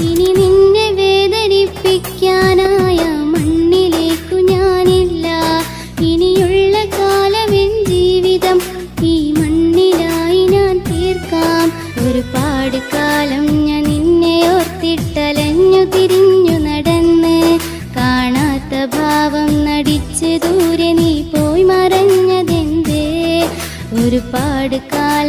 ഇനി നിന്നെ വേദനിപ്പിക്കാനായ മണ്ണിലേക്കു ഞാനില്ല. ഇനിയുള്ള കാലമെൻ ജീവിതം ഈ മണ്ണിലായി ഞാൻ തീർക്കാം. ഒരുപാട് കാലം ഞാൻ നിന്നെ ഓർത്തിട്ടലഞ്ഞു തിരിഞ്ഞു നടന്ന്, കാണാത്ത ഭാവം നടിച്ച് ദൂരെ നീ പോയി മറഞ്ഞതെന്തേ? ഒരുപാട് കാലം